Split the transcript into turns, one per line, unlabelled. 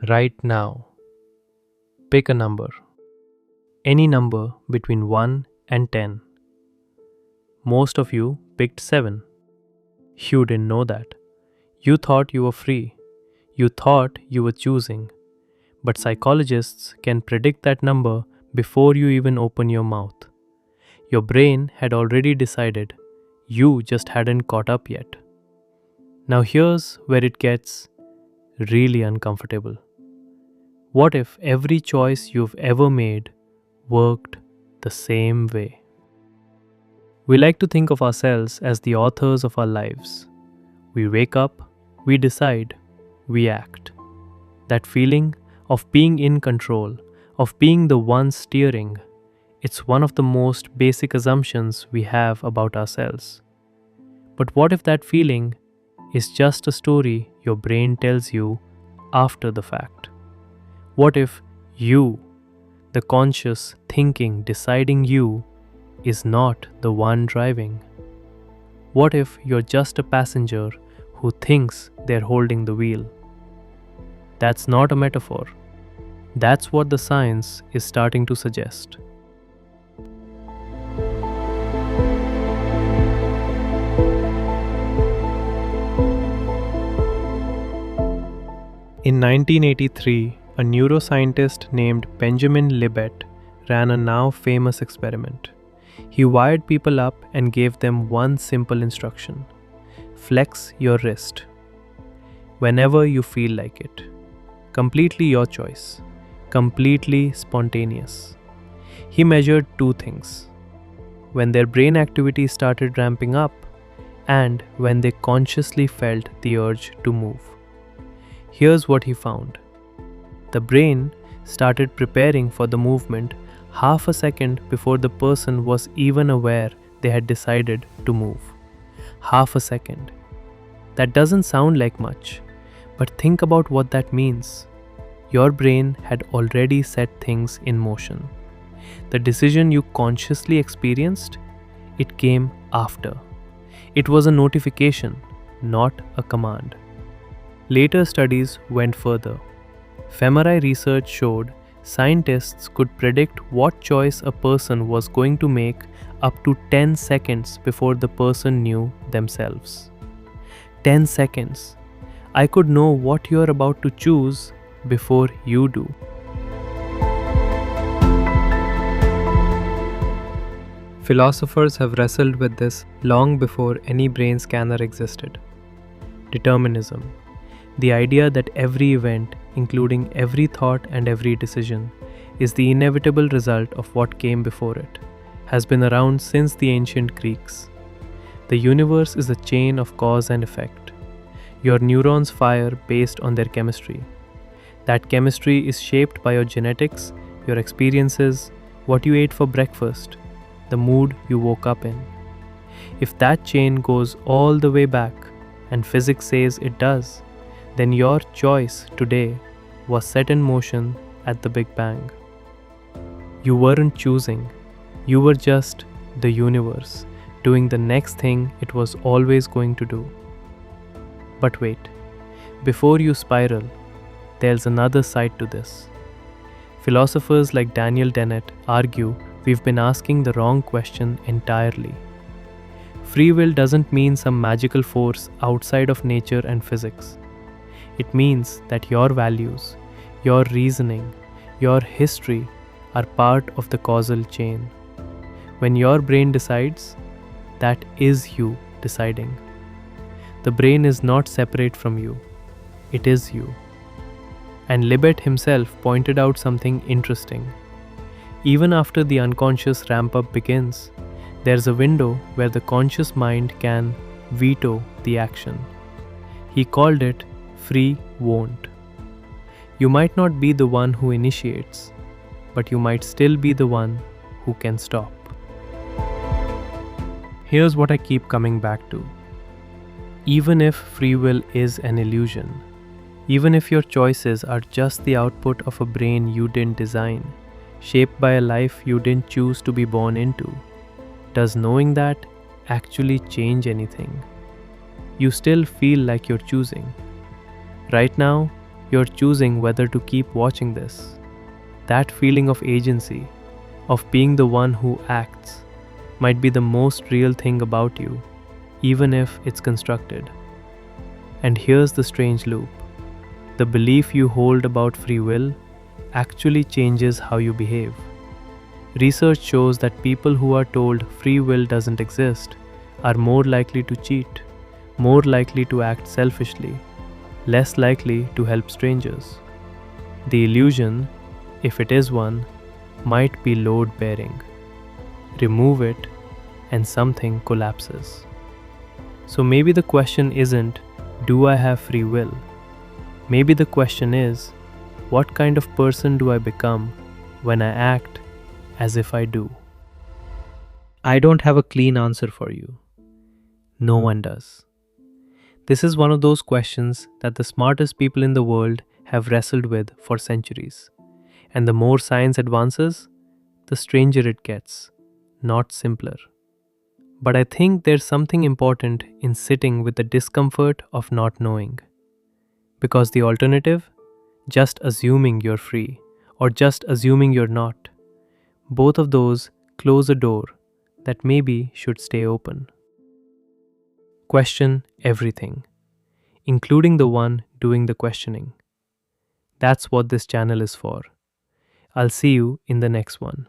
Right now, pick a number. Any number between 1 and 10. Most of you picked 7. You didn't know that. You thought you were free. You thought you were choosing. But psychologists can predict that number before you even open your mouth. Your brain had already decided. You just hadn't caught up yet. Now here's where it gets really uncomfortable. What if every choice you've ever made worked the same way? We like to think of ourselves as the authors of our lives. We wake up, we decide, we act. That feeling of being in control, of being the one steering, it's one of the most basic assumptions we have about ourselves. But what if that feeling is just a story your brain tells you after the fact? What if you, the conscious thinking deciding you, is not the one driving? What if you're just a passenger who thinks they're holding the wheel? That's not a metaphor. That's what the science is starting to suggest. In 1983, a neuroscientist named Benjamin Libet ran a now famous experiment. He wired people up and gave them one simple instruction: flex your wrist whenever you feel like it. Completely your choice, completely spontaneous. He measured two things: when their brain activity started ramping up and when they consciously felt the urge to move. Here's what he found. The brain started preparing for the movement half a second before the person was even aware they had decided to move. Half a second. That doesn't sound like much, but think about what that means. Your brain had already set things in motion. The decision you consciously experienced, it came after. It was a notification, not a command. Later studies went further. fMRI research showed scientists could predict what choice a person was going to make up to 10 seconds before the person knew themselves. 10 seconds. I could know what you're about to choose before you do. Philosophers have wrestled with this long before any brain scanner existed. Determinism. The idea that every event, including every thought and every decision, is the inevitable result of what came before it, has been around since the ancient Greeks. The universe is a chain of cause and effect. Your neurons fire based on their chemistry. That chemistry is shaped by your genetics, your experiences, what you ate for breakfast, the mood you woke up in. If that chain goes all the way back, and physics says it does, then your choice today was set in motion at the Big Bang. You weren't choosing, you were just the universe doing the next thing it was always going to do. But wait, before you spiral, there's another side to this. Philosophers like Dennett argue we've been asking the wrong question entirely. Free will doesn't mean some magical force outside of nature and physics. It means that your values, your reasoning, your history are part of the causal chain. When your brain decides, that is you deciding. The brain is not separate from you. It is you. And Libet himself pointed out something interesting. Even after the unconscious ramp-up begins, there's a window where the conscious mind can veto the action. He called it free won't. You might not be the one who initiates, but you might still be the one who can stop. Here's what I keep coming back to. Even if free will is an illusion, even if your choices are just the output of a brain you didn't design, shaped by a life you didn't choose to be born into, does knowing that actually change anything? You still feel like you're choosing. Right now, You're choosing whether to keep watching this. That feeling of agency, of being the one who acts, might be the most real thing about you, even if it's constructed. And here's the strange loop. The belief you hold about free will actually changes how you behave. Research shows that people who are told free will doesn't exist are more likely to cheat, more likely to act selfishly, less likely to help strangers. The illusion, if it is one, might be load bearing. Remove it, and something collapses. So maybe the question isn't, do I have free will? Maybe the question is, what kind of person do I become when I act as if I do? I don't have a clean answer for you. No one does. This is one of those questions that the smartest people in the world have wrestled with for centuries. And the more science advances, the stranger it gets, not simpler. But I think there's something important in sitting with the discomfort of not knowing. Because the alternative, just assuming you're free, or just assuming you're not, both of those close a door that maybe should stay open. Question everything, including the one doing the questioning. That's what this channel is for. I'll see you in the next one.